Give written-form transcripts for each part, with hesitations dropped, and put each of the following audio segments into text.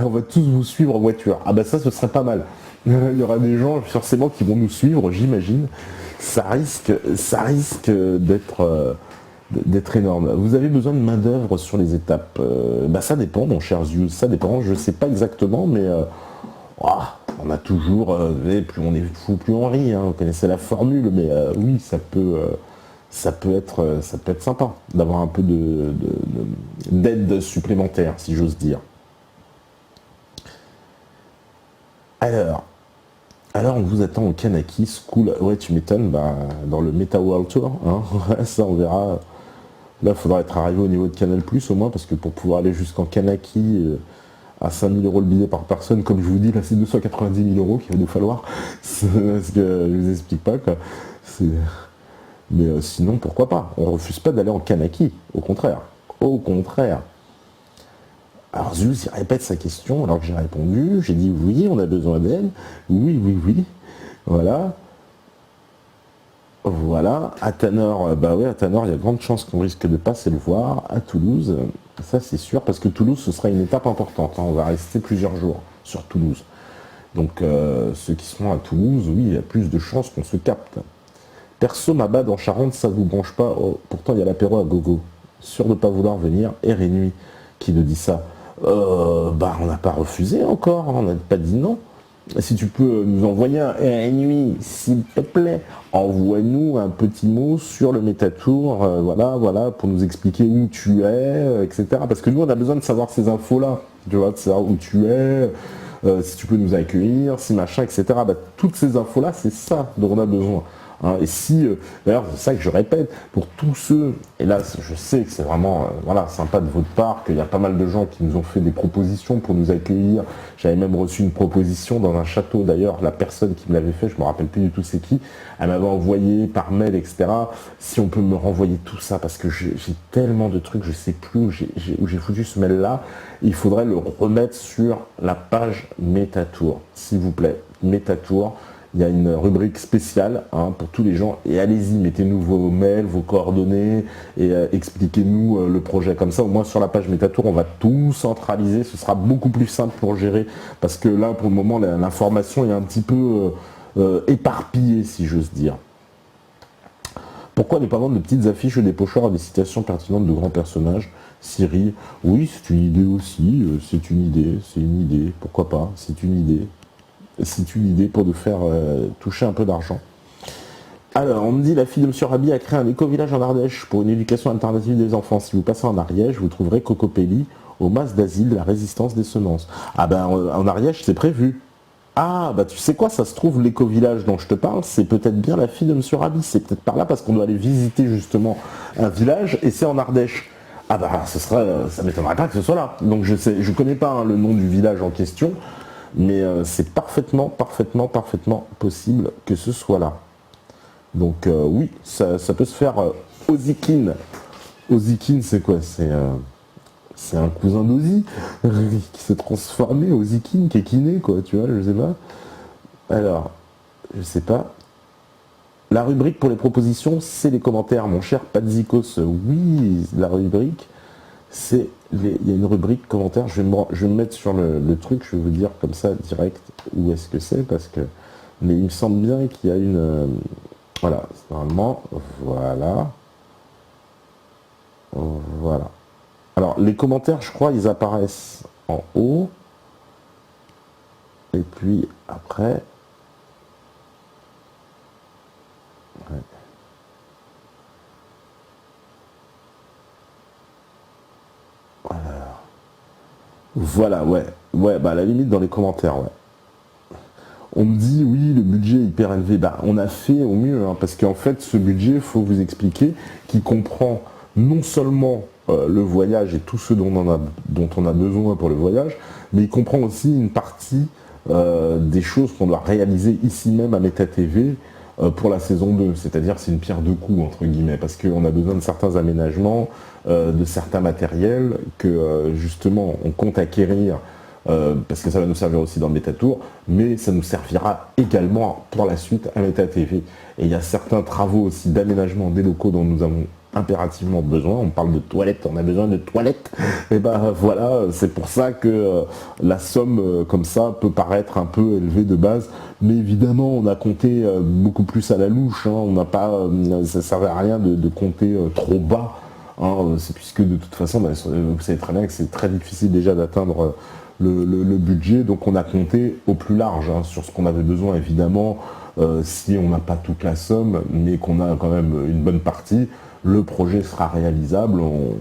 on va tous vous suivre en voiture. Ah bah ça, ce serait pas mal. Il y aura des gens forcément qui vont nous suivre, j'imagine. Ça risque d'être énorme. Vous avez besoin de main d'œuvre sur les étapes. Bah ça dépend, mon cher Zeus, ça dépend. Je sais pas exactement, mais on a toujours, plus on est fou, plus on rit. Hein. Vous connaissez la formule, mais oui, ça peut être sympa d'avoir un peu d'aide supplémentaire, si j'ose dire. Alors on vous attend au Kanaki School. Ouais, tu m'étonnes, dans le Meta World Tour, hein. Ça on verra. Là, il faudra être arrivé au niveau de Canal+, au moins, parce que pour pouvoir aller jusqu'en Kanaki, à 5 000 € le billet par personne, comme je vous dis, là c'est 290 000 € qu'il va nous falloir. Parce que je vous explique pas, quoi. Mais sinon, pourquoi pas? On refuse pas d'aller en Kanaki, au contraire. Au contraire. Alors Zeus, il répète sa question, alors que j'ai répondu, j'ai dit oui, on a besoin d'aide, oui, oui, oui, voilà. Voilà, à Tanor, ouais, à Tanor, il y a de grandes chances qu'on risque de passer le voir, à Toulouse, ça c'est sûr, parce que Toulouse, ce sera une étape importante, hein, on va rester plusieurs jours sur Toulouse. Donc ceux qui seront à Toulouse, oui, il y a plus de chances qu'on se capte. Perso, ma bad en Charente, ça vous branche pas, pourtant il y a l'apéro à gogo. Sûr de ne pas vouloir venir, Air et Nuit, qui nous dit ça. On n'a pas refusé encore, on n'a pas dit non. Si tu peux nous envoyer un Air et Nuit, s'il te plaît, envoie-nous un petit mot sur le Métatour, voilà, pour nous expliquer où tu es, etc. Parce que nous, on a besoin de savoir ces infos-là, tu vois, de savoir où tu es, si tu peux nous accueillir, si machin, etc. Toutes ces infos-là, c'est ça dont on a besoin. Hein, et si, d'ailleurs, c'est ça que je répète, pour tous ceux, et là je sais que c'est vraiment sympa de votre part, qu'il y a pas mal de gens qui nous ont fait des propositions pour nous accueillir. J'avais même reçu une proposition dans un château, d'ailleurs, la personne qui me l'avait fait, je me rappelle plus du tout c'est qui, elle m'avait envoyé par mail, etc. Si on peut me renvoyer tout ça, parce que j'ai tellement de trucs, je sais plus où j'ai foutu ce mail-là, il faudrait le remettre sur la page Métatour, s'il vous plaît, Métatour. Il y a une rubrique spéciale pour tous les gens. Et allez-y, mettez-nous vos mails, vos coordonnées et expliquez-nous le projet. Comme ça, au moins sur la page Métatour, on va tout centraliser. Ce sera beaucoup plus simple pour gérer. Parce que là, pour le moment, l'information est un petit peu éparpillée, si j'ose dire. Pourquoi ne pas vendre de petites affiches des pochoirs à des citations pertinentes de grands personnages? Siri, oui, c'est une idée aussi. C'est une idée. Pourquoi pas? C'est une idée. C'est une idée pour nous faire toucher un peu d'argent. Alors, on me dit, la fille de M. Rabi a créé un éco-village en Ardèche pour une éducation alternative des enfants. Si vous passez en Ariège, vous trouverez Cocopelli au mas d'asile de la résistance des semences. En Ariège, c'est prévu. Tu sais quoi, ça se trouve, l'éco-village dont je te parle, c'est peut-être bien la fille de M. Rabi. C'est peut-être par là, parce qu'on doit aller visiter justement un village, et c'est en Ardèche. Ça m'étonnerait pas que ce soit là. Donc je connais pas le nom du village en question, mais c'est parfaitement possible que ce soit là. Donc oui, ça peut se faire. Ozikin. Ozikin, c'est quoi? C'est un cousin d'Ozzy qui s'est transformé, Ozikin, qui est kiné, quoi, tu vois, je sais pas. Alors, je sais pas. La rubrique pour les propositions, c'est les commentaires, mon cher Padzikos. Oui, la rubrique, il y a une rubrique commentaires, je vais me mettre sur le truc, je vais vous dire comme ça direct où est-ce que c'est, mais il me semble bien qu'il y a une, voilà, normalement, voilà. Alors les commentaires, je crois, ils apparaissent en haut, et puis après, ouais. Voilà, ouais, à la limite dans les commentaires, ouais. On me dit, oui, le budget est hyper élevé. On a fait au mieux, parce qu'en fait, ce budget, il faut vous expliquer, qui comprend non seulement le voyage et tout ce dont on a besoin pour le voyage, mais il comprend aussi une partie des choses qu'on doit réaliser ici même à Méta TV pour la saison 2. C'est-à-dire, c'est une pierre deux coups, entre guillemets, parce qu'on a besoin de certains aménagements, de certains matériels que, justement, on compte acquérir parce que ça va nous servir aussi dans le Métatour, mais ça nous servira également pour la suite à Méta TV. Et il y a certains travaux aussi d'aménagement des locaux dont nous avons impérativement besoin. On parle de toilettes, on a besoin de toilettes. Et ben voilà, c'est pour ça que la somme comme ça peut paraître un peu élevée de base. Mais évidemment, on a compté beaucoup plus à la louche. Hein. On n'a pas, ça ne servait à rien de compter trop bas. Hein. C'est puisque de toute façon, ben, vous savez très bien que c'est très difficile déjà d'atteindre le budget. Donc on a compté au plus large hein, sur ce qu'on avait besoin évidemment. Si on n'a pas toute la somme, mais qu'on a quand même une bonne partie, le projet sera réalisable, on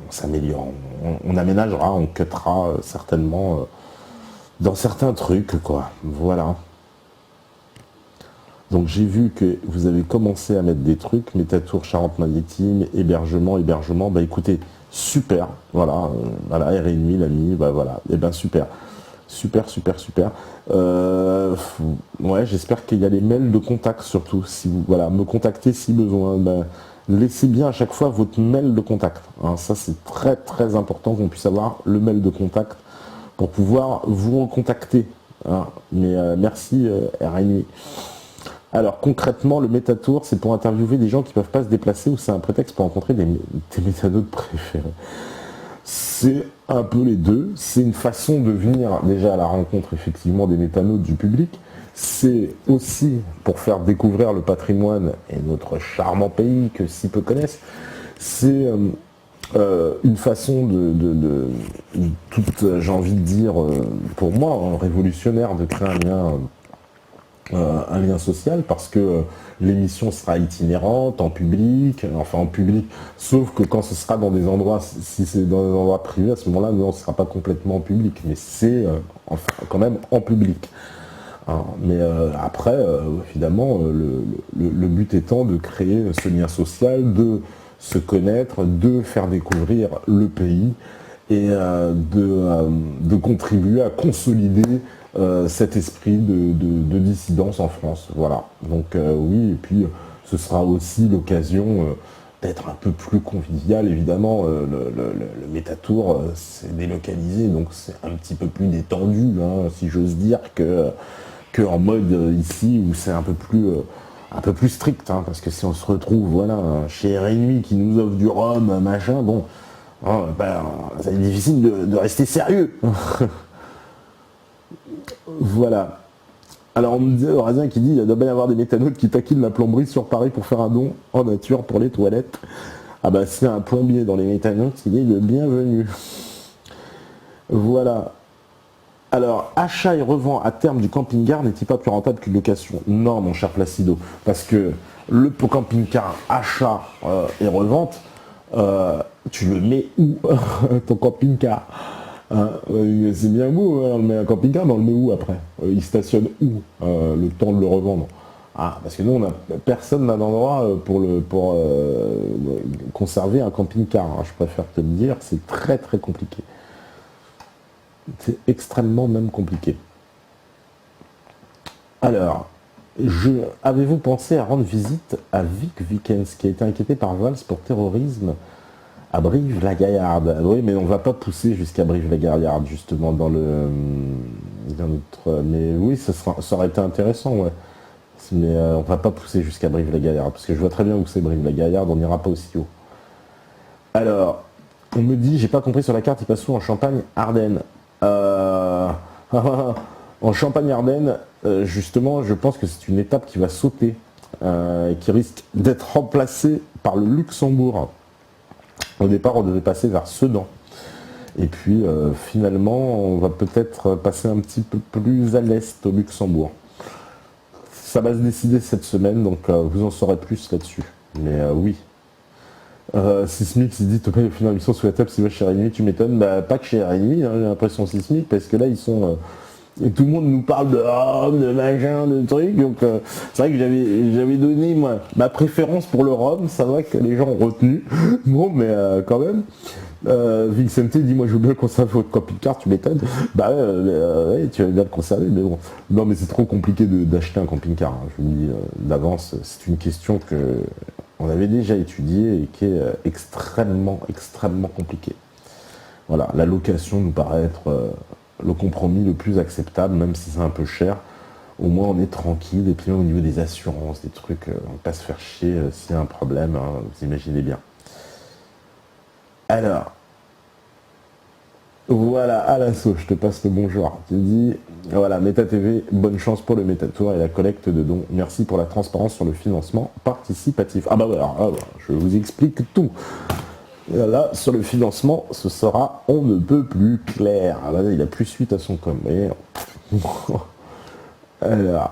s'améliore, on aménagera, on cuttera certainement dans certains trucs, quoi. Voilà. Donc j'ai vu que vous avez commencé à mettre des trucs, Métatour, Charente-Maritime, hébergement, bah écoutez, super, voilà, voilà, R&D, l'ami, bah voilà, et ben super. Super. Ouais, j'espère qu'il y a les mails de contact surtout. Si vous, voilà, me contactez si besoin. Ben, laissez bien à chaque fois votre mail de contact. Hein. Ça, c'est très important qu'on puisse avoir le mail de contact pour pouvoir vous contacter. Hein. Mais merci RNI. Alors concrètement, le Métatour, c'est pour interviewer des gens qui ne peuvent pas se déplacer ou c'est un prétexte pour rencontrer des métanotes préférés. C'est un peu les deux. C'est une façon de venir déjà à la rencontre effectivement des métanotes du public. C'est aussi pour faire découvrir le patrimoine et notre charmant pays que si peu connaissent. C'est une façon toute, j'ai envie de dire, pour moi, révolutionnaire de créer un lien social parce que l'émission sera itinérante, en public, sauf que quand ce sera dans des endroits, si c'est dans des endroits privés, à ce moment-là, non, ce ne sera pas complètement en public, mais c'est quand même en public. Hein, mais après, évidemment, le but étant de créer ce lien social, de se connaître, de faire découvrir le pays et de contribuer à consolider cet esprit de dissidence en France. Voilà. Donc oui, et puis ce sera aussi l'occasion d'être un peu plus convivial. Évidemment, le Métatour, c'est délocalisé, donc c'est un petit peu plus détendu, hein, si j'ose dire, que en mode ici, où c'est un peu plus strict, hein, parce que si on se retrouve voilà, chez RNI qui nous offre du rhum, machin, bon, hein, ben, c'est difficile de rester sérieux. Voilà. Alors on me disait, Eurazien qui dit, il doit bien y avoir des métanotes qui taquinent la plomberie sur Paris pour faire un don en nature pour les toilettes. Ah bah c'est un plombier dans les métanotes, il est le bienvenu. Voilà. Alors, achat et revend à terme du camping-car n'est-il pas plus rentable qu'une location? Non, mon cher Placido, parce que le camping-car achat et revente, tu le mets où ton camping-car? C'est bien beau, hein, on met un camping-car, mais on le met où après? Il stationne où le temps de le revendre? Ah, parce que nous, personne n'a d'endroit pour conserver un camping-car. Hein, je préfère te le dire, c'est très compliqué. C'est extrêmement même compliqué. Alors, avez-vous pensé à rendre visite à Vic Vikens, qui a été inquiété par Valls pour terrorisme à Brive-la-Gaillarde? Oui, mais on ne va pas pousser jusqu'à Brive-la-Gaillarde, justement, dans notre... Mais oui, ça aurait été intéressant, ouais. Mais on ne va pas pousser jusqu'à Brive-la-Gaillarde, parce que je vois très bien où c'est Brive-la-Gaillarde, on n'ira pas aussi haut. Alors, on me dit, j'ai pas compris sur la carte, il passe où en Champagne-Ardenne? En Champagne-Ardenne, justement, je pense que c'est une étape qui va sauter, qui risque d'être remplacée par le Luxembourg. Au départ, on devait passer vers Sedan. Et puis, finalement, on va peut-être passer un petit peu plus à l'est, au Luxembourg. Ça va se décider cette semaine, donc vous en saurez plus là-dessus. Mais oui. Sismic, il dit Thomas, il finit l'émission sous la table, si va chez RNI, tu m'étonnes. Bah, pas que chez RNI, hein, j'ai l'impression Sismic, parce que là, ils sont. Et tout le monde nous parle de rhum, de machin, de trucs. Donc, c'est vrai que j'avais donné, moi, ma préférence pour le rhum. Ça va que les gens ont retenu. Bon, mais quand même. Vicente dit, moi, je veux bien conserver votre camping-car, tu m'étonnes. Bah ouais, tu vas bien le conserver, mais bon. Non, mais c'est trop compliqué d'acheter un camping-car. Hein. Je vous le dis d'avance, c'est une question que on avait déjà étudiée et qui est extrêmement compliquée. Voilà, la location nous paraît être le compromis le plus acceptable, même si c'est un peu cher. Au moins on est tranquille, et puis même au niveau des assurances, des trucs, on va pas se faire chier s'il y a un problème, hein, vous imaginez bien. Alors, voilà, Alasso, je te passe le bonjour. Tu dis, voilà, Meta TV, bonne chance pour le Métatour et la collecte de dons. Merci pour la transparence sur le financement participatif. Ah bah voilà, je vous explique tout. Et là, sur le financement, ce sera on ne peut plus clair. Ah bah, il a plus suite à son com. Alors,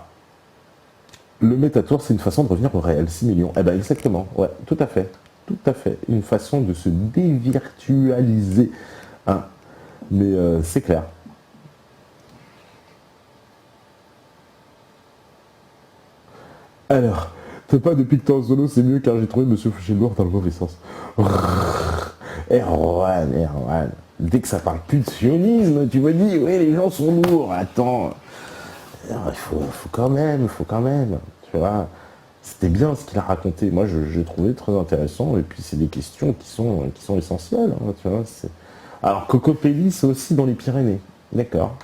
le Métatour, c'est une façon de revenir au réel, 6 millions. Eh ben exactement, ouais, tout à fait. Tout à fait. Une façon de se dévirtualiser. Hein. Mais c'est clair. Alors, t'es pas depuis que t'es en solo, c'est mieux car j'ai trouvé Monsieur Fouché-Lourd dans le mauvais sens. Erwan. Dès que ça parle plus de sionisme, tu me dis, oui, les gens sont lourds. Attends, il faut quand même, tu vois. C'était bien ce qu'il a raconté. Moi, j'ai trouvé très intéressant. Et puis, c'est des questions qui sont essentielles, hein, tu vois. Alors, Cocopelli, c'est aussi dans les Pyrénées. D'accord.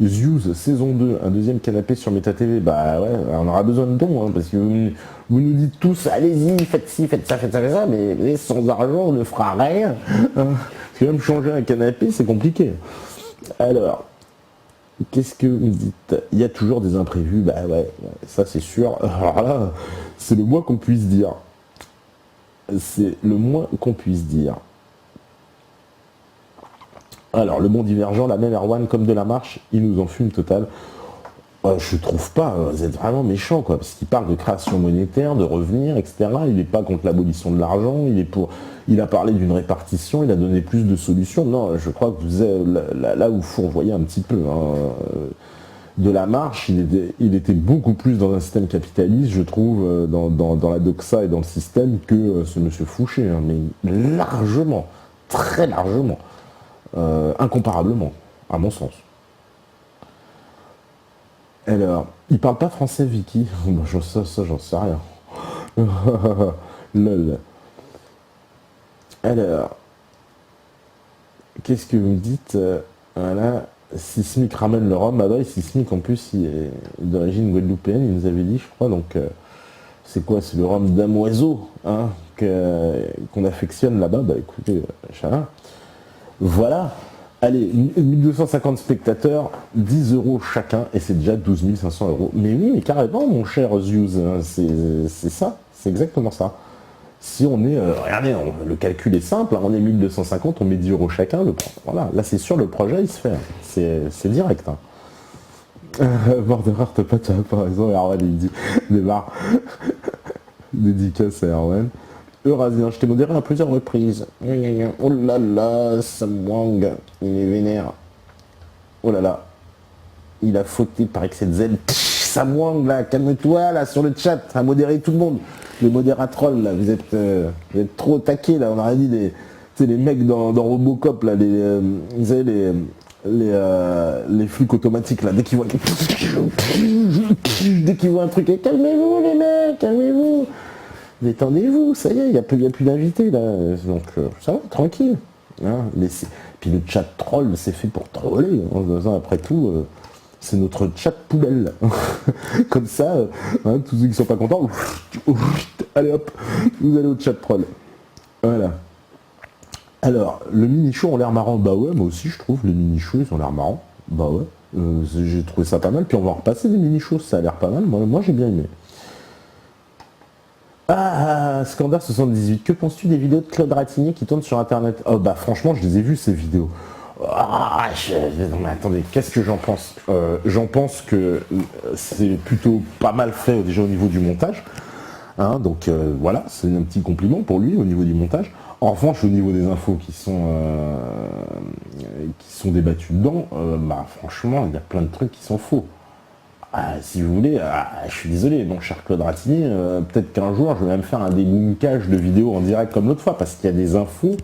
Zuse, saison 2, un deuxième canapé sur Meta TV. Bah ouais, on aura besoin de dons, hein, parce que vous nous dites tous, allez-y, faites ci, faites ça, mais sans argent, on ne fera rien. Parce que même changer un canapé, c'est compliqué. Alors, qu'est-ce que vous dites? Il y a toujours des imprévus. Bah ouais, ça c'est sûr. Alors là, c'est le moins qu'on puisse dire. C'est le moins qu'on puisse dire. Alors, le bon divergent, la même Erwan comme de la marche, il nous en fume total. Je trouve pas, vous êtes vraiment méchant, quoi, parce qu'il parle de création monétaire, de revenir, etc. Il n'est pas contre l'abolition de l'argent, il a parlé d'une répartition, il a donné plus de solutions. Non, je crois que vous êtes là où vous voyez un petit peu. Hein. De la marche, il était beaucoup plus dans un système capitaliste, je trouve, dans la doxa et dans le système que ce monsieur Fouché, hein, mais largement, très largement. Incomparablement, à mon sens. Alors, il parle pas français, Vicky. Bon, ça, j'en sais rien. Lol. Alors, qu'est-ce que vous me dites? Voilà, Sismic ramène le rhum. Ah bah, Sismic, en plus, il est d'origine guadeloupéenne, il nous avait dit, je crois. Donc, c'est quoi? C'est le rhum damoiseau, hein, qu'on affectionne là-bas. Bah, écoutez, chalin. Voilà. Allez, 1250 spectateurs, 10 euros chacun, et c'est déjà 12 500 euros. Mais oui, mais carrément, mon cher Zuse, hein, c'est ça, c'est exactement ça. Si on est, regardez, le calcul est simple, hein, on est 1250, on met 10 euros chacun, voilà, là c'est sûr, le projet il se fait, c'est direct. Hein. Borderer, t'as pas raison, Erwan il dit, démarre, dédicace à Erwan. Eurasien, je t'ai modéré à plusieurs reprises. Oh là là, Sam Wang, il est vénère. Oh là là, il a fauté par excès de zèle. Sam Wang, là, calme-toi, là, sur le chat, à modérer tout le monde. Les modératrolls, là, vous êtes trop taqués, là, on aurait dit les mecs dans Robocop, là, vous savez, les flics automatiques, là, dès qu'ils voient un truc, calmez-vous, les mecs, calmez-vous. Détendez-vous, ça y est, il n'y a plus d'invités là, donc ça va, tranquille. Hein, puis le chat troll, c'est fait pour troller. Hein, après tout, c'est notre chat poubelle. Comme ça, hein, tous ceux qui sont pas contents, allez hop, vous allez au chat troll. Voilà. Alors, le mini-show ont l'air marrant. Bah ouais, moi aussi je trouve, les mini-shows ils ont l'air marrants. Bah ouais, j'ai trouvé ça pas mal. Puis on va en repasser des mini-shows, ça a l'air pas mal. Moi j'ai bien aimé. Ah, Scandar 78, que penses-tu des vidéos de Claude Ratignier qui tournent sur internet? Oh bah franchement, je les ai vues ces vidéos. Non mais attendez, qu'est-ce que j'en pense? J'en pense que c'est plutôt pas mal fait déjà au niveau du montage. Hein, donc voilà, c'est un petit compliment pour lui au niveau du montage. En revanche, au niveau des infos qui sont débattues dedans, bah franchement, il y a plein de trucs qui sont faux. Si vous voulez, je suis désolé, mon cher Claude Ratignier, peut-être qu'un jour je vais même faire un délinkage de vidéos en direct comme l'autre fois, parce qu'il y a des infos,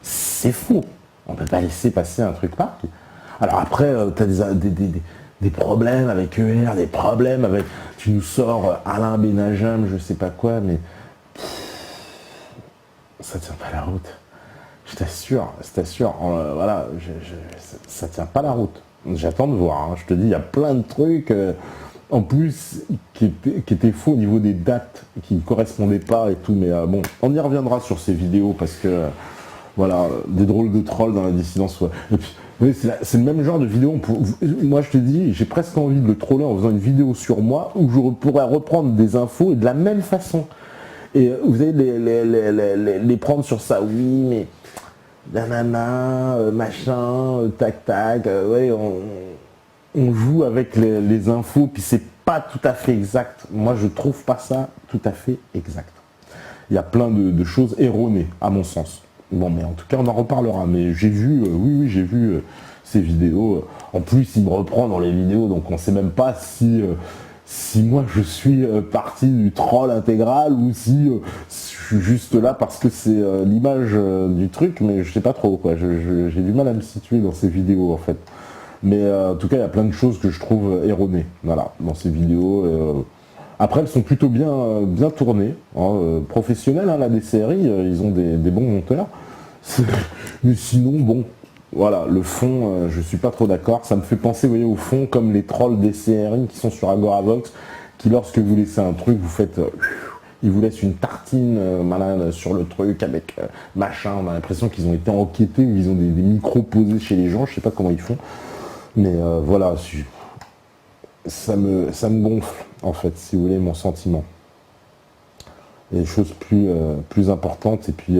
c'est faux. On ne peut pas laisser passer un truc pareil. Alors après, tu as des problèmes avec ER, des problèmes avec... Tu nous sors Alain Benajam, je sais pas quoi, mais... Ça tient pas la route. Je t'assure, voilà, ça tient pas la route. J'attends de voir, hein. Je te dis, il y a plein de trucs, en plus, qui étaient faux au niveau des dates, qui ne correspondaient pas et tout, mais bon, on y reviendra sur ces vidéos, parce que, voilà, des drôles de trolls dans la dissidence, ouais. Et puis, oui, c'est le même genre de vidéo, moi je te dis, j'ai presque envie de le troller en faisant une vidéo sur moi, où je pourrais reprendre des infos, et de la même façon. Et vous allez les prendre sur ça, oui, mais nanana, machin, tac tac, ouais, on joue avec les infos, puis c'est pas tout à fait exact. Moi, je trouve pas ça tout à fait exact. Il y a plein de choses erronées, à mon sens. Bon, mais en tout cas, on en reparlera. Mais j'ai vu, oui, j'ai vu ces vidéos. En plus, il me reprend dans les vidéos, donc on sait même pas si moi je suis parti du troll intégral ou si je suis juste là parce que c'est l'image du truc, mais je sais pas trop quoi. J'ai du mal à me situer dans ces vidéos en fait. Mais en tout cas, il y a plein de choses que je trouve erronées, voilà, dans ces vidéos. Après, elles sont plutôt bien tournées, hein, professionnelles, hein, la DCRI, ils ont des bons monteurs. Mais sinon, bon, voilà, le fond, je suis pas trop d'accord. Ça me fait penser, vous voyez, au fond, comme les trolls DCRI qui sont sur Agoravox, qui lorsque vous laissez un truc, vous faites... ils vous laissent une tartine malin sur le truc avec machin. On a l'impression qu'ils ont été enquêtés ou ils ont des micros posés chez les gens. Je sais pas comment ils font. Mais voilà, ça me gonfle, en fait, si vous voulez, mon sentiment. Il y a des choses plus importantes, et puis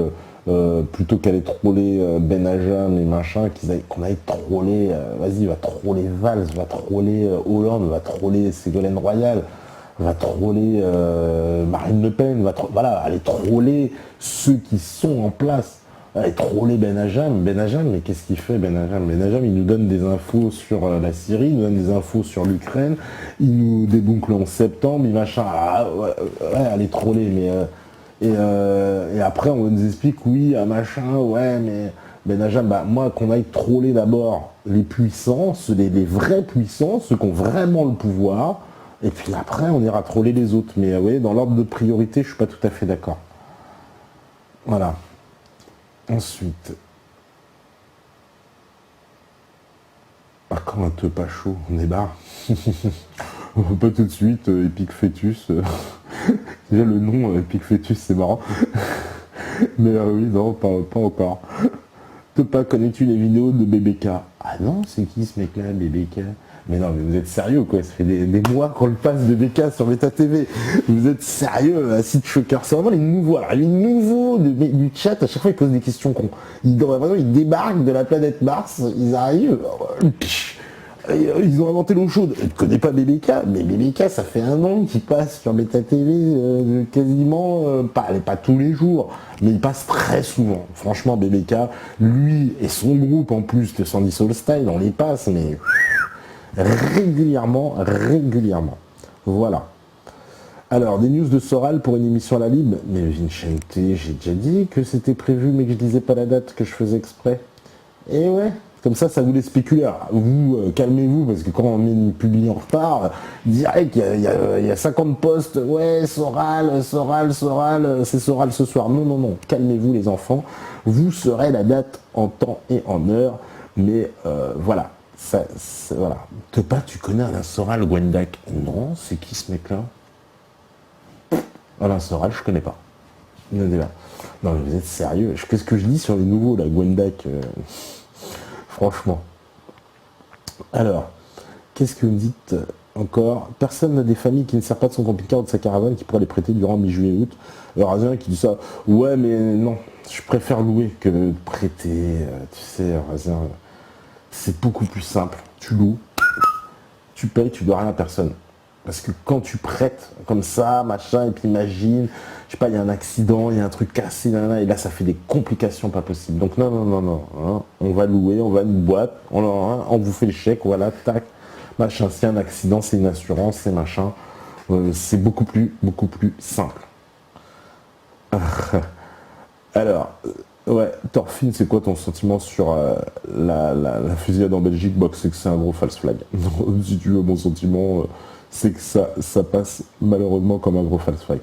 plutôt qu'aller troller Ben Hajar et machin, qu'on aille troller, vas-y, va troller Valls, va troller Hollande, va troller Ségolène Royal, va troller Marine Le Pen, voilà, aller troller ceux qui sont en place. Et troller Ben Hajar, mais qu'est-ce qu'il fait Ben Hajar? Ben Hajar, il nous donne des infos sur la Syrie, il nous donne des infos sur l'Ukraine, il nous déboucle en septembre, il machin, ouais, allez troller, mais et après on nous explique, oui, un machin, ouais, mais Ben Hajar, bah moi qu'on aille troller d'abord les puissants, les vrais puissants, ceux qui ont vraiment le pouvoir, et puis après on ira troller les autres. Mais vous voyez, dans l'ordre de priorité, je suis pas tout à fait d'accord. Voilà. Ensuite, quand un te pas chaud, on débarre. Pas tout de suite, Epic Fetus. Déjà le nom Epic Fetus, c'est marrant. Mais oui, non, pas encore. Te pas, connais-tu les vidéos de BBK? Ah non, c'est qui ce mec-là, BBK? Mais non, mais vous êtes sérieux quoi, ça fait des mois qu'on le passe BBK sur Meta TV. Vous êtes sérieux, un site choqueur. C'est vraiment les nouveaux. Alors les nouveaux du chat, à chaque fois ils posent des questions cons. Ils débarquent de la planète Mars, ils arrivent. Ils ont inventé l'eau chaude. Je ne connais pas BBK, mais BBK, ça fait un an qu'il passe sur Meta TV quasiment, pas tous les jours, mais il passe très souvent. Franchement, BBK, lui et son groupe en plus de Sandy Soul Style, on les passe, mais régulièrement. Voilà. Alors, des news de Soral pour une émission à la Lib. Mais Vincente, j'ai déjà dit que c'était prévu, mais que je disais pas la date, que je faisais exprès. Et ouais, comme ça vous laisse spéculer. Alors, vous, calmez-vous, parce que quand on publie en retard, direct, il y a 50 posts, ouais, Soral, c'est Soral ce soir. Non, calmez-vous les enfants. Vous saurez la date en temps et en heure, mais voilà. Voilà. Tu connais Alain Soral, Gwendac? Non, c'est qui ce mec-là? Alain Soral, je connais pas. Non, mais vous êtes sérieux? Qu'est-ce que je dis sur les nouveaux, là, Gwendac franchement. Alors, qu'est-ce que vous me dites encore? Personne n'a des familles qui ne servent pas de son camping-car ou de sa caravane qui pourrait les prêter durant mi-juillet août. Alors, Razien qui dit ça, ouais, mais non, je préfère louer que de prêter. Tu sais, Razien, c'est beaucoup plus simple. Tu loues, tu payes, tu dois rien à personne. Parce que quand tu prêtes comme ça, machin, et puis imagine, je sais pas, il y a un accident, il y a un truc cassé, et là ça fait des complications pas possibles. Donc non, hein, on va louer, on va une boîte, on vous fait le chèque, voilà, tac, machin, s'il y a un accident, c'est une assurance, c'est machin. C'est beaucoup plus simple. Alors, ouais, Thorfinn, c'est quoi ton sentiment sur la fusillade en Belgique? Bah, c'est que c'est un gros false flag. Si tu veux mon sentiment, c'est que ça passe malheureusement comme un gros false flag.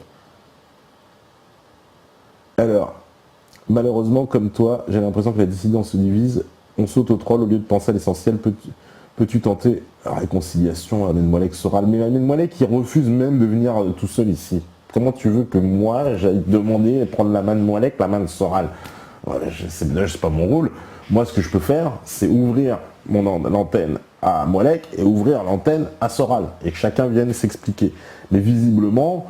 Alors, malheureusement, comme toi, j'ai l'impression que la dissidence se divise. On saute au troll au lieu de penser à l'essentiel. Peux-tu tenter la réconciliation Ahmed Moalek Soral? Mais Ahmed Moalek, il refuse même de venir tout seul ici. Comment tu veux que moi, j'aille demander, prendre la main de Moalek, la main de Soral? C'est pas mon rôle. Moi, ce que je peux faire, c'est ouvrir l'antenne à Moalek et ouvrir l'antenne à Soral. Et que chacun vienne s'expliquer. Mais visiblement,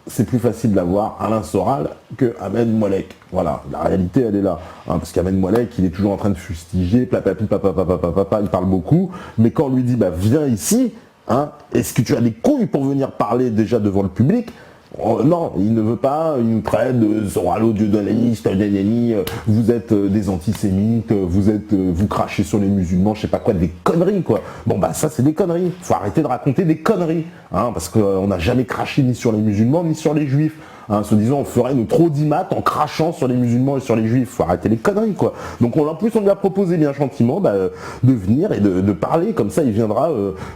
c'est plus facile d'avoir Alain Soral que Ahmed Moalek. Voilà, la réalité, elle est là. Hein, parce qu'Ahmed Moalek, il est toujours en train de fustiger, plapapi, papa, il parle beaucoup. Mais quand on lui dit, bah, viens ici, hein, est-ce que tu as des couilles pour venir parler déjà devant le public? Non, il ne veut pas, il nous traite de Soralo, dieudonéiste, vous êtes des antisémites, vous crachez sur les musulmans, je sais pas quoi, des conneries quoi. Bon bah ça c'est des conneries, faut arrêter de raconter des conneries, hein, parce qu'on n'a jamais craché ni sur les musulmans ni sur les juifs. Hein, se disant on ferait notre audimat en crachant sur les musulmans et sur les juifs, faut arrêter les conneries quoi. Donc en plus on lui a proposé bien gentiment de venir et de parler, comme ça il viendra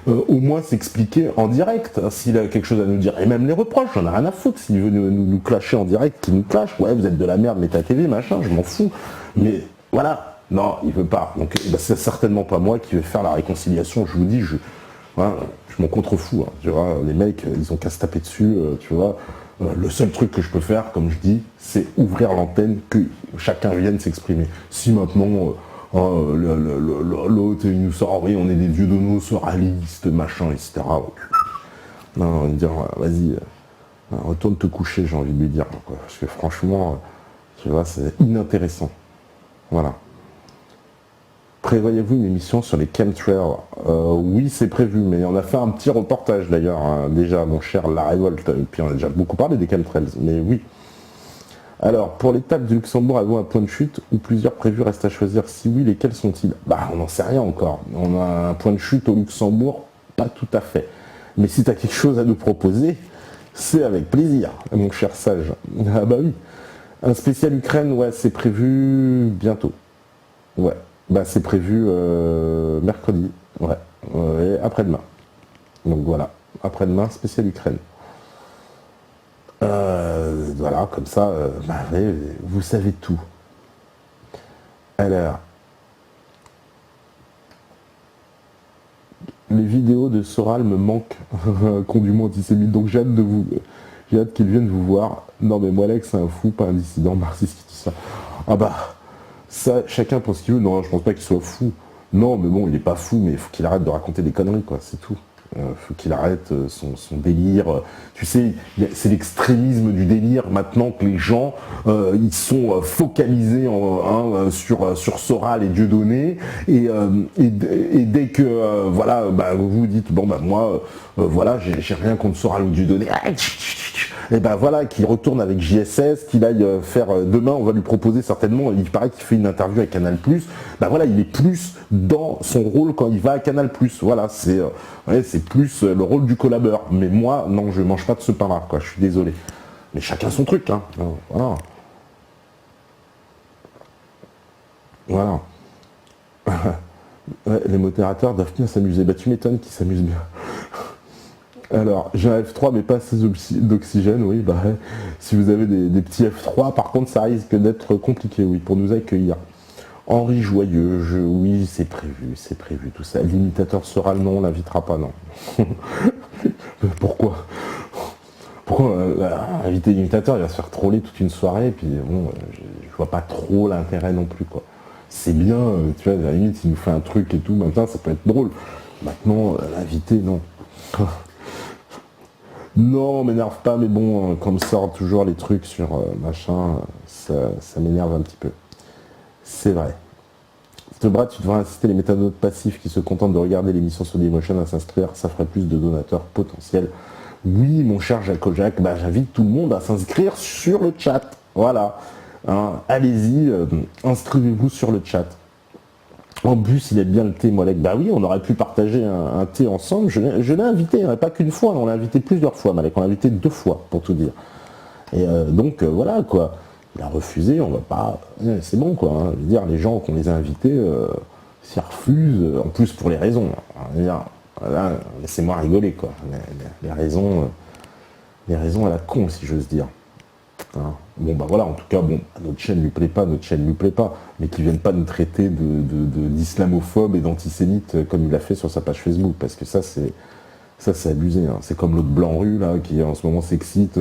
au moins s'expliquer en direct, hein, s'il a quelque chose à nous dire, et même les reproches, j'en ai rien à foutre, s'il veut nous clasher en direct, qu'il nous clash, ouais vous êtes de la merde, mettez à TV, machin, je m'en fous, mais voilà, non, il veut pas, donc c'est certainement pas moi qui vais faire la réconciliation, je vous dis, je m'en contrefous, hein, tu vois, les mecs, ils ont qu'à se taper dessus, tu vois. Le seul truc que je peux faire, comme je dis, c'est ouvrir l'antenne, que chacun vienne s'exprimer. Si maintenant, l'autre, il nous sort, oui, on est des dieux de nos soralistes, machin, etc. Non, on va dire, vas-y, retourne te coucher, j'ai envie de lui dire. Quoi, parce que franchement, tu vois, c'est inintéressant. Voilà. Prévoyez-vous une émission sur les chemtrails? Oui, c'est prévu, mais on a fait un petit reportage d'ailleurs, hein, déjà, mon cher La Révolte, et puis on a déjà beaucoup parlé des chemtrails, mais oui. Alors, pour l'étape du Luxembourg, avez-vous un point de chute ou plusieurs prévus restent à choisir? Si oui, lesquels sont-ils? Bah, on n'en sait rien encore. On a un point de chute au Luxembourg, pas tout à fait. Mais si tu as quelque chose à nous proposer, c'est avec plaisir, mon cher sage. Ah bah oui. Un spécial Ukraine, ouais, c'est prévu bientôt. Ouais. Bah, c'est prévu mercredi, ouais, et après-demain. Donc voilà, après-demain, spécial Ukraine. Voilà, comme ça, bah, vous savez tout. Alors, les vidéos de Soral me manquent, condument antisémite, donc j'ai hâte qu'ils viennent vous voir. Non mais moi, Alex, c'est un fou, pas un dissident marxiste qui dit ça. Ah bah... Ça, chacun pense ce qu'il veut. Non, je pense pas qu'il soit fou. Non, mais bon, il est pas fou, mais il faut qu'il arrête de raconter des conneries, quoi, c'est tout. Faut qu'il arrête son délire. Tu sais, c'est l'extrémisme du délire maintenant que les gens, ils sont focalisés sur Soral et Dieudonné. Et dès que, voilà, bah, vous dites, bon, bah, moi, voilà, j'ai rien contre Soral ou Dieudonné. Et ben voilà, qu'il retourne avec JSS, qu'il aille faire, demain on va lui proposer certainement, il paraît qu'il fait une interview avec Canal+, ben voilà, il est plus dans son rôle quand il va à Canal+, voilà, c'est plus le rôle du collabeur, mais moi, non, je mange pas de ce pain-là, quoi, je suis désolé. Mais chacun son truc, hein, voilà. Voilà. Ouais, les modérateurs doivent bien s'amuser, bah tu m'étonnes qu'ils s'amusent bien. Alors, j'ai un F3 mais pas assez d'oxygène, oui, bah si vous avez des petits F3, par contre ça risque d'être compliqué, oui, pour nous accueillir. Henri Joyeux, oui, c'est prévu, tout ça. L'imitateur Soral, non, on l'invitera pas, non. Pourquoi inviter l'imitateur, il va se faire troller toute une soirée, et puis bon, je vois pas trop l'intérêt non plus, quoi. C'est bien, tu vois, à la limite, il nous fait un truc et tout, maintenant ça peut être drôle. Maintenant, l'inviter, non. Non, m'énerve pas, mais bon, quand me sortent toujours les trucs sur machin, ça m'énerve un petit peu. C'est vrai. Brat, tu devrais inciter les métanotes passifs qui se contentent de regarder l'émission sur Dailymotion à s'inscrire, ça ferait plus de donateurs potentiels. Oui, mon cher Jacques, bah, j'invite tout le monde à s'inscrire sur le chat. Voilà. Hein, allez-y, inscrivez-vous sur le chat. En plus, il aime bien le thé, Moalek. Bah oui, on aurait pu partager un thé ensemble. Je l'ai invité, hein, pas qu'une fois, on l'a invité plusieurs fois, Moalek. On l'a invité 2 fois, pour tout dire. Et donc, voilà, quoi. Il a refusé, on va pas... C'est bon, quoi. Hein. Je veux dire, les gens qu'on les a invités, s'y refusent, en plus pour les raisons. Hein. Voilà, laissez-moi rigoler, quoi. Les raisons à la con, si j'ose dire. Hein. Bon bah voilà, en tout cas, bon, notre chaîne lui plaît pas, mais qu'ils viennent pas nous traiter d'islamophobe et d'antisémite comme il l'a fait sur sa page Facebook, parce que ça c'est abusé. Hein. C'est comme l'autre Blanc-Rue là qui en ce moment s'excite,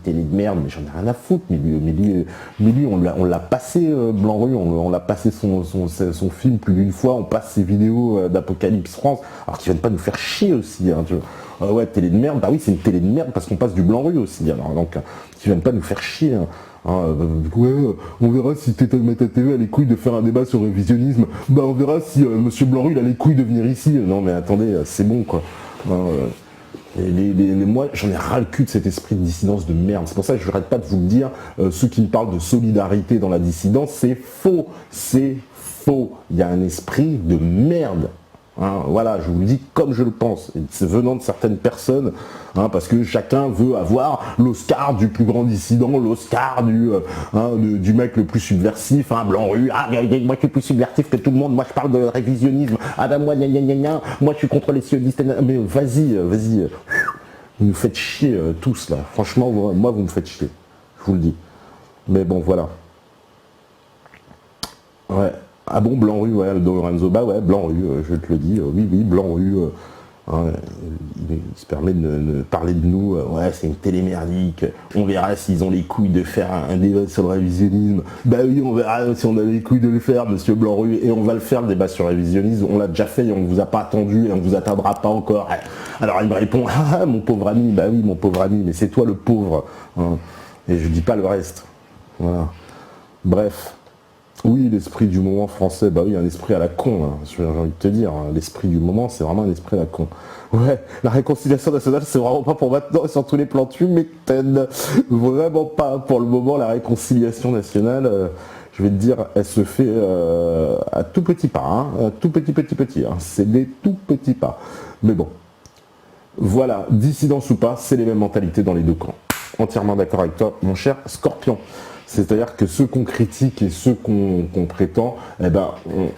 télé de merde, mais j'en ai rien à foutre. Mais lui, on l'a passé Blanc-Rue, on l'a passé son film plus d'une fois, on passe ses vidéos d'Apocalypse France, alors qu'ils viennent pas nous faire chier aussi. Hein, tu vois. Ouais, télé de merde, bah oui, c'est une télé de merde parce qu'on passe du Blanc-Rue aussi. Alors donc, qu'ils viennent pas nous faire chier. Hein. Ouais, on verra si Teta Mata TV a les couilles de faire un débat sur le révisionnisme. Bah on verra si Monsieur Blanc-Rue il a les couilles de venir ici. Non mais attendez, c'est bon quoi. Moi, j'en ai ras le cul de cet esprit de dissidence de merde. C'est pour ça que je n'arrête pas de vous le dire. Ceux qui me parlent de solidarité dans la dissidence, c'est faux. C'est faux. Il y a un esprit de merde. Hein, voilà, je vous le dis comme je le pense. Et c'est venant de certaines personnes, hein, parce que chacun veut avoir l'Oscar du plus grand dissident, l'Oscar du mec le plus subversif, hein, Blanc-Rue, moi je suis plus subversif que tout le monde, moi je parle de révisionnisme, moi moi je suis contre les sionistes, mais vas-y, vous nous faites chier tous là, franchement, moi vous me faites chier, je vous le dis. Mais bon, voilà. Ouais. Ah bon, Blanc-Rue, ouais, Lorenzo, bah ouais, Blanc-Rue, je te le dis, oui, Blanc-Rue, hein, il se permet de parler de nous, ouais, c'est une télé merdique, on verra s'ils ont les couilles de faire un débat sur le révisionnisme, bah oui, on verra si on a les couilles de le faire, monsieur Blanc-Rue, et on va le faire, le débat sur le révisionnisme, on l'a déjà fait, et on ne vous a pas attendu, et on ne vous attendra pas encore. Alors il me répond, ah, mon pauvre ami, bah oui, mon pauvre ami, mais c'est toi le pauvre, hein, et je dis pas le reste, voilà. Bref. Oui, l'esprit du moment français, bah oui, un esprit à la con, hein, j'ai envie de te dire. Hein, l'esprit du moment, c'est vraiment un esprit à la con. Ouais, la réconciliation nationale, c'est vraiment pas pour maintenant et sur tous les plans, tu m'étonnes. Vraiment pas. Pour le moment, la réconciliation nationale, je vais te dire, elle se fait à tout petit pas, hein, à tout petit. Hein, c'est des tout petits pas. Mais bon, voilà, dissidence ou pas, c'est les mêmes mentalités dans les deux camps. Entièrement d'accord avec toi, mon cher Scorpion. C'est-à-dire que ceux qu'on critique et ceux qu'on prétend, eh ben,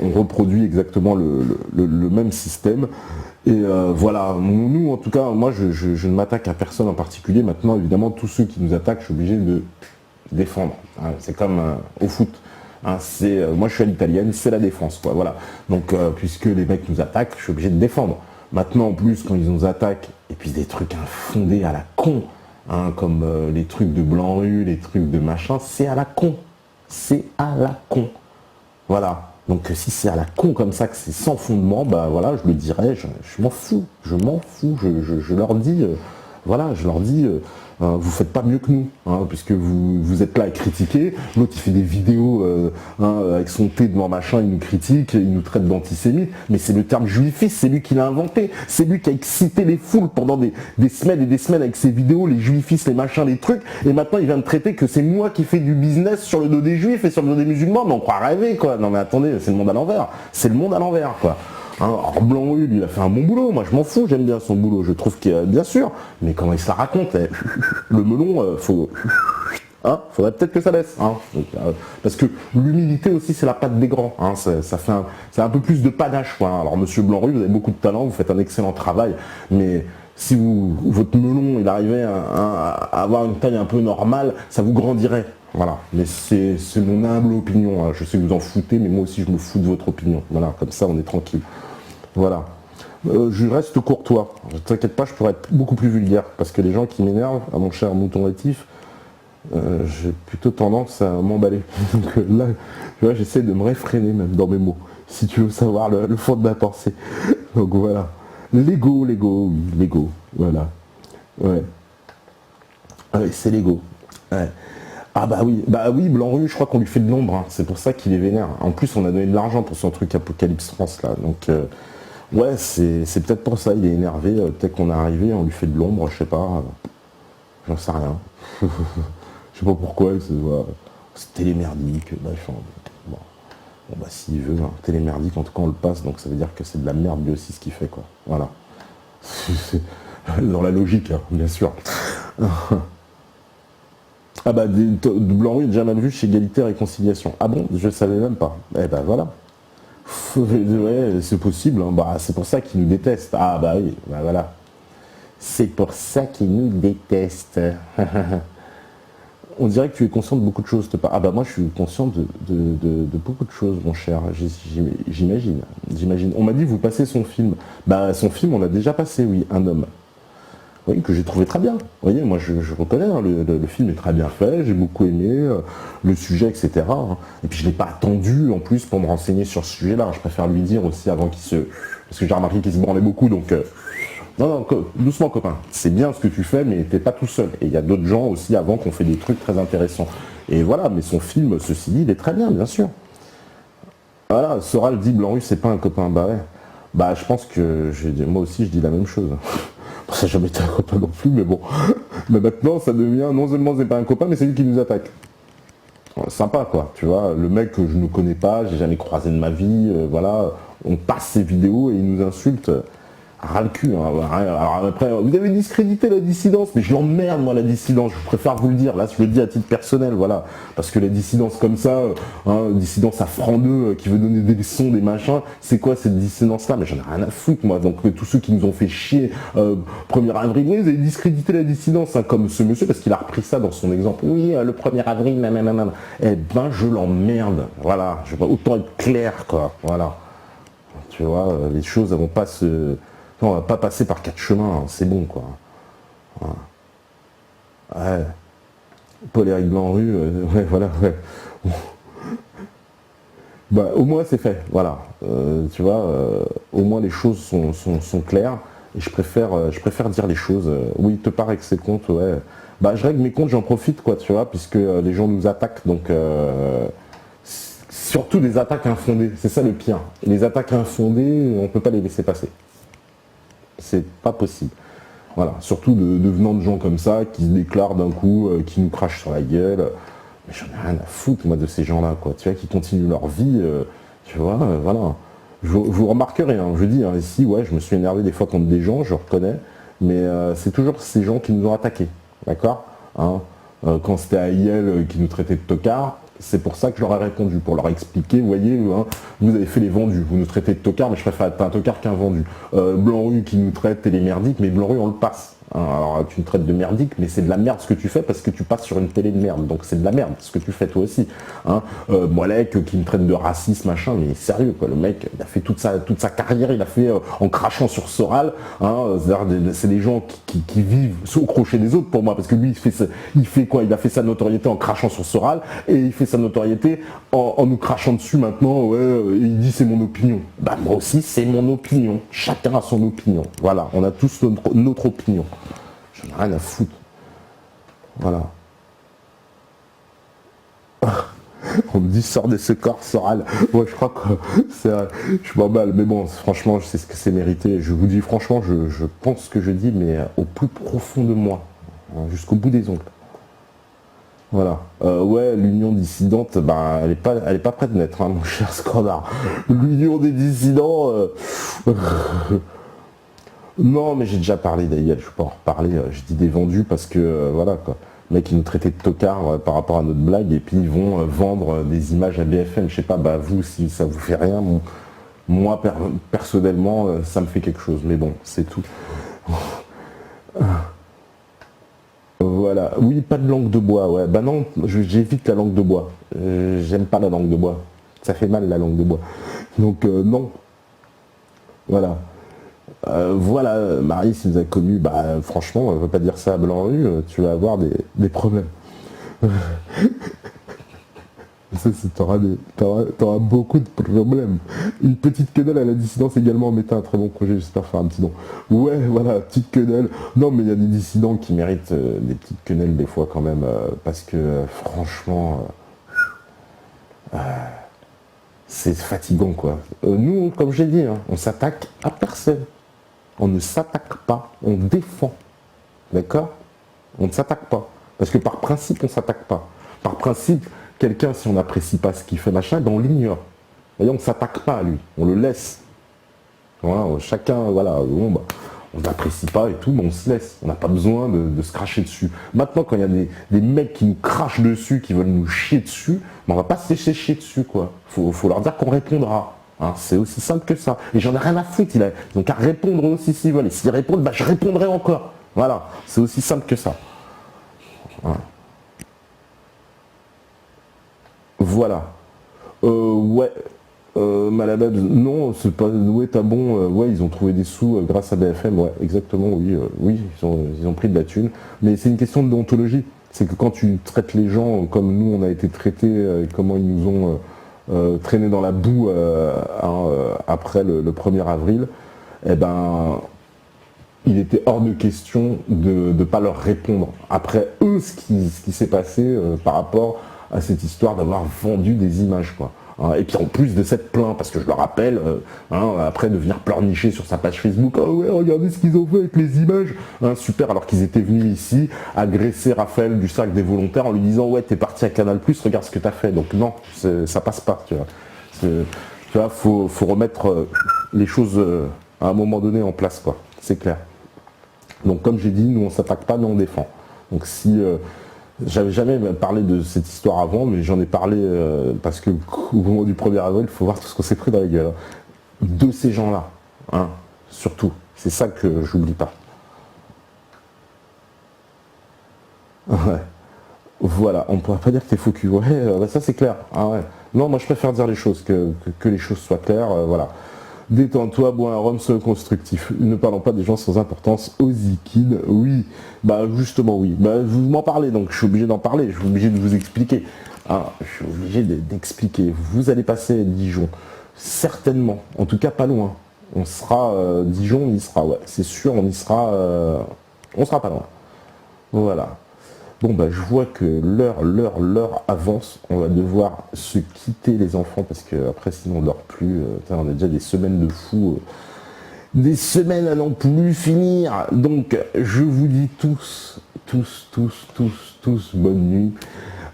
on reproduit exactement le même système. Et voilà, nous en tout cas, moi je ne m'attaque à personne en particulier. Maintenant, évidemment, tous ceux qui nous attaquent, je suis obligé de défendre. Hein, c'est comme au foot. Hein, moi je suis à l'italienne, c'est la défense, quoi. Voilà. Donc puisque les mecs nous attaquent, je suis obligé de défendre. Maintenant, en plus, quand ils nous attaquent, et puis des trucs infondés à la con. Hein, comme les trucs de Blanc-Rue, les trucs de machin, c'est à la con. C'est à la con. Voilà. Donc si c'est à la con comme ça, que c'est sans fondement, bah voilà, je le dirais, je m'en fous. Je m'en fous. Je leur dis, voilà, je leur dis, vous faites pas mieux que nous, hein, puisque vous êtes là à critiquer. L'autre il fait des vidéos avec son thé devant machin, il nous critique, il nous traite d'antisémites, mais c'est le terme juifiste, c'est lui qui l'a inventé, c'est lui qui a excité les foules pendant des semaines et des semaines avec ses vidéos, les juifistes, les machins, les trucs, et maintenant il vient de traiter que c'est moi qui fais du business sur le dos des juifs et sur le dos des musulmans, mais on croit rêver quoi. Non mais attendez, c'est le monde à l'envers, quoi. Hein, alors Blanc-Rue, il a fait un bon boulot, moi je m'en fous, j'aime bien son boulot, je trouve qu'il bien sûr, mais comment il se la raconte, le melon, faudrait peut-être que ça laisse, hein. Donc, parce que l'humilité aussi c'est la patte des grands, hein. C'est un peu plus de panache, quoi. Alors monsieur Blanc-Rue, vous avez beaucoup de talent, vous faites un excellent travail, mais si votre melon il arrivait à avoir une taille un peu normale, ça vous grandirait. Voilà, mais c'est mon humble opinion, hein. Je sais que vous en foutez, mais moi aussi je me fous de votre opinion. Voilà, comme ça on est tranquille. Voilà. Je reste courtois. Ne t'inquiète pas, je pourrais être beaucoup plus vulgaire, parce que les gens qui m'énervent, à mon cher mouton rétif, j'ai plutôt tendance à m'emballer. Donc là, tu vois, j'essaie de me réfréner même dans mes mots, si tu veux savoir le fond de ma pensée. Donc voilà. L'ego, voilà. Ouais. Ouais, c'est l'ego. Ouais. Ah bah oui, Blanc-Rue, je crois qu'on lui fait de l'ombre, hein. C'est pour ça qu'il est vénère. En plus, on a donné de l'argent pour son truc Apocalypse France, là. Donc, ouais, c'est peut-être pour ça, il est énervé. Peut-être qu'on est arrivé, on lui fait de l'ombre, je sais pas. J'en sais rien. Je sais pas pourquoi, c'est télémerdique, machin. Bon, bah s'il veut, hein, télémerdique, en tout cas on le passe, donc ça veut dire que c'est de la merde lui aussi ce qu'il fait, quoi. Voilà. Dans la logique, hein, bien sûr. Ah bah, de Blanc-Rue, déjà mal vu chez Égalité et Réconciliation. Ah bon, je savais même pas. Eh ben voilà. Ouais, c'est possible, hein. Bah, c'est pour ça qu'ils nous détestent. Ah bah oui, bah voilà. C'est pour ça qu'ils nous détestent. On dirait que tu es conscient de beaucoup de choses. Ah bah moi je suis conscient de beaucoup de choses, mon cher. J'imagine. J'imagine. On m'a dit vous passez son film. Bah son film on l'a déjà passé, oui, Un homme. Oui, que j'ai trouvé très bien. Vous voyez, moi je reconnais, hein, le film est très bien fait, j'ai beaucoup aimé le sujet, etc. hein. Et puis je l'ai pas attendu en plus pour me renseigner sur ce sujet-là. Je préfère lui dire aussi avant qu'il se. Parce que j'ai remarqué qu'il se branlait beaucoup, donc. Non, non, doucement copain, c'est bien ce que tu fais, mais t'es pas tout seul. Et il y a d'autres gens aussi avant qui ont fait des trucs très intéressants. Et voilà, mais son film, ceci dit, il est très bien, bien sûr. Voilà, Soral dit Blanc-Rue, c'est pas un copain. Bah ouais. Bah je pense que moi aussi je dis la même chose. Bon, ça n'a jamais été un copain non plus, mais bon. Mais maintenant ça devient, non seulement c'est pas un copain, mais c'est lui qui nous attaque. Sympa quoi, tu vois, le mec que je ne connais pas, j'ai jamais croisé de ma vie, voilà, on passe ses vidéos et il nous insulte. Ras le cul, hein. Alors après, vous avez discrédité la dissidence, mais je l'emmerde moi la dissidence, je préfère vous le dire, là je le dis à titre personnel, voilà, parce que les dissidences comme ça, dissidence à franc 2 qui veut donner des leçons, des machins, c'est quoi cette dissidence là? Mais j'en ai rien à foutre moi, donc tous ceux qui nous ont fait chier 1er avril, oui, vous avez discrédité la dissidence, hein, comme ce monsieur, parce qu'il a repris ça dans son exemple, oui, le 1er avril, eh ben je l'emmerde, voilà, je vais autant être clair quoi, voilà, tu vois, les choses elles vont pas se... Non, on va pas passer par 4 chemins, hein, c'est bon quoi. Voilà. Ouais. Paul-Éric Blanc-Rue, ouais, voilà, ouais. Bon. Bah, au moins c'est fait, voilà. Tu vois, au moins les choses sont claires. Et je préfère dire les choses. Oui, il te paraît que c'est compte, ouais. Bah je règle mes comptes, j'en profite quoi, tu vois, puisque les gens nous attaquent, donc surtout des attaques infondées, c'est ça le pire. Les attaques infondées, on peut pas les laisser passer. C'est pas possible. Voilà, surtout de venant de gens comme ça, qui se déclarent d'un coup, qui nous crachent sur la gueule. Mais j'en ai rien à foutre, moi, de ces gens-là, quoi. Tu vois, qui continuent leur vie, tu vois, voilà. Vous remarquerez, hein, je dis, hein, ici, ouais, je me suis énervé des fois contre des gens, je reconnais, mais c'est toujours ces gens qui nous ont attaqués, d'accord hein quand c'était AIL qui nous traitait de tocards, c'est pour ça que je leur ai répondu, pour leur expliquer, vous voyez, hein, vous avez fait les vendus, vous nous traitez de tocards, mais je préfère être un tocard qu'un vendu. Blanc-Rue qui nous traite télé merdique, mais Blanc-Rue on le passe. Hein, alors tu me traites de merdique, mais c'est de la merde ce que tu fais parce que tu passes sur une télé de merde, donc c'est de la merde ce que tu fais toi aussi. Hein. Moilec qui me traite de raciste, machin, mais sérieux quoi, le mec, il a fait toute sa carrière, il a fait en crachant sur Soral, hein, c'est des gens qui vivent au crochet des autres pour moi, parce que lui il fait quoi? Il a fait sa notoriété en crachant sur Soral, et il fait sa notoriété en nous crachant dessus maintenant, ouais, et il dit c'est mon opinion. Bah moi aussi c'est mon opinion, chacun a son opinion, voilà, on a tous notre opinion. J'en ai rien à foutre. Voilà. On me dit sors de ce corps, Soral. Ouais, je crois que je m'emballe, mais bon, franchement, je sais ce que c'est mérité. Je vous dis franchement, je pense ce que je dis, mais au plus profond de moi, hein, jusqu'au bout des ongles. Voilà. Ouais, l'union dissidente, bah, elle est pas prête de naître, hein, mon cher Scandard. L'union des dissidents. Non, mais j'ai déjà parlé d'Aïel, je peux pas en reparler. Je dis des vendus parce que, voilà, quoi. Les mecs, ils nous traitaient de tocards par rapport à notre blague, et puis ils vont vendre des images à BFM. Je sais pas, bah vous, si ça vous fait rien, moi, personnellement, ça me fait quelque chose. Mais bon, c'est tout. Voilà. Oui, pas de langue de bois, ouais. Bah non, j'évite la langue de bois. J'aime pas la langue de bois. Ça fait mal, la langue de bois. Donc, non. Voilà. Voilà, Marie, si vous avez connu, bah franchement, on ne va pas dire ça à Blanc-Rue, tu vas avoir des problèmes. T'auras beaucoup de problèmes. Une petite quenelle à la dissidence également, mettez un très bon projet, j'espère faire un petit don. Ouais, voilà, petite quenelle. Non, mais il y a des dissidents qui méritent des petites quenelles des fois quand même, parce que franchement, c'est fatigant quoi. Nous, comme j'ai dit, hein, on s'attaque à personne. On ne s'attaque pas, on défend. D'accord? On ne s'attaque pas. Parce que par principe, on ne s'attaque pas. Par principe, quelqu'un, si on n'apprécie pas ce qu'il fait, machin, ben on l'ignore. On ne s'attaque pas à lui, on le laisse. Voilà, chacun, voilà, bon, bah, on n'apprécie pas et tout, mais on se laisse. On n'a pas besoin de se cracher dessus. Maintenant, quand il y a des mecs qui nous crachent dessus, qui veulent nous chier dessus, ben on va pas se laisser chier dessus, quoi. Faut leur dire qu'on répondra. Hein, c'est aussi simple que ça. Et j'en ai rien à foutre, ils ont qu'à répondre aussi s'ils veulent. Et s'ils répondent, bah, je répondrai encore. Voilà, c'est aussi simple que ça. Voilà. Voilà. Ouais. Malabab, non, c'est pas. Ouais, t'as bon. Ouais, ils ont trouvé des sous grâce à BFM. Ouais, exactement. Oui, oui, ils ont pris de la thune. Mais c'est une question de déontologie. C'est que quand tu traites les gens comme nous, on a été traités, comment ils nous ont traînés dans la boue après le 1er avril, eh ben, il était hors de question de ne pas leur répondre. Après eux, ce qui s'est passé par rapport à cette histoire d'avoir vendu des images, quoi. Hein, et puis en plus de s'être plaint, parce que je le rappelle, après de venir pleurnicher sur sa page Facebook, ah ouais, regardez ce qu'ils ont fait avec les images, hein, super, alors qu'ils étaient venus ici agresser Raphaël du Cercle des Volontaires en lui disant ouais, t'es parti à Canal+, regarde ce que t'as fait. Donc non, ça passe pas, tu vois. Tu vois, faut remettre les choses à un moment donné en place, quoi. C'est clair. Donc comme j'ai dit, nous on s'attaque pas, mais on défend. Donc si j'avais jamais parlé de cette histoire avant, mais j'en ai parlé parce que au moment du 1er avril, il faut voir tout ce qu'on s'est pris dans la gueule. Hein. De ces gens-là, hein, surtout. C'est ça que j'oublie pas. Ouais. Voilà, on ne pourra pas dire que t'es faux cul. Ouais, bah ça c'est clair. Ah ouais. Non, moi je préfère dire les choses, que les choses soient claires. Voilà. Détends-toi, bois un rhum, sois constructif. Ne parlons pas des gens sans importance. Ozikid, oui. Bah justement, oui. Bah vous m'en parlez, donc je suis obligé d'en parler. Je suis obligé de vous expliquer. Ah, je suis obligé d'expliquer. Vous allez passer à Dijon. Certainement. En tout cas, pas loin. On sera... Dijon, on y sera, ouais. C'est sûr, on y sera... on sera pas loin. Voilà. Bon bah je vois que l'heure avance, on va devoir se quitter les enfants parce que après sinon on dort plus, on a déjà des semaines de fou, des semaines à n'en plus finir. Donc je vous dis tous bonne nuit.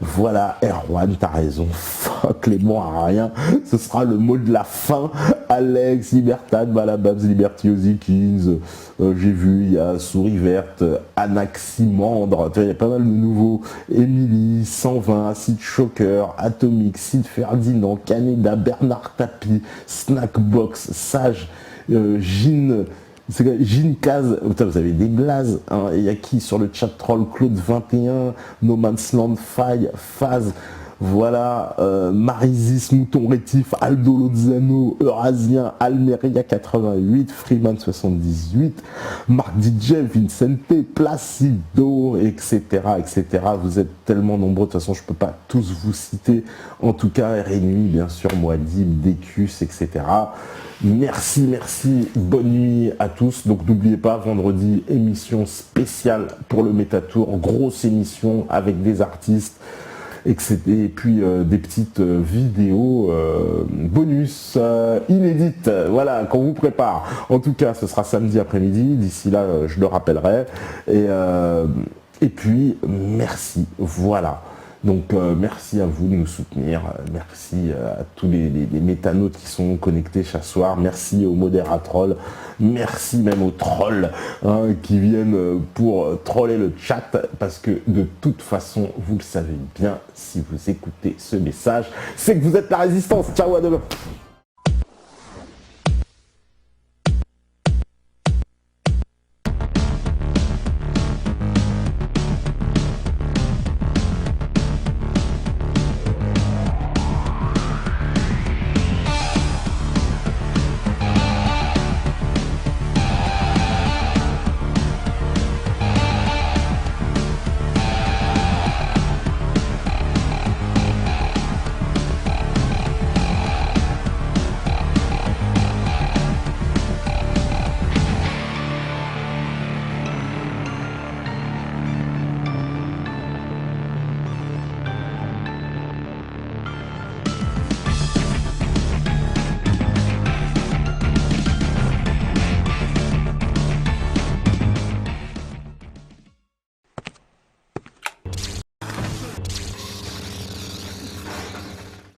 Voilà, Erwan, t'as raison, fuck les mots à rien, ce sera le mot de la fin. Alex, Libertad, Balababs, Liberty Ozikins, j'ai vu, il y a Souris Verte, Anaximandre, il y a pas mal de nouveaux, Émilie, 120, Sid Choker, Atomic, Sid Ferdinand, Canada, Bernard Tapie, Snackbox, Sage, Gin... Gin Kaz, vous avez des blazes, hein. Il y a qui sur le chat troll? Claude 21, No Man's Land, Faille, Phase, voilà, Marisis, Mouton Rétif, Aldo Lozano, Eurasien, Almeria 88, Freeman 78, Marc DJ, Vincente, Placido, etc., etc. Vous êtes tellement nombreux, de toute façon je peux pas tous vous citer, en tout cas Rémi, bien sûr, Moadib, Décus, etc. Merci, bonne nuit à tous. Donc n'oubliez pas, vendredi, émission spéciale pour le Métatour, grosse émission avec des artistes, etc. Et puis des petites vidéos bonus inédites, voilà, qu'on vous prépare. En tout cas, ce sera samedi après-midi, d'ici là, je le rappellerai. Et puis, merci, voilà. Donc merci à vous de nous soutenir, merci à tous les métanautes qui sont connectés chaque soir, merci aux modératrolls, merci même aux trolls qui viennent pour troller le chat, parce que de toute façon, vous le savez bien, si vous écoutez ce message, c'est que vous êtes la résistance. Ciao, à demain.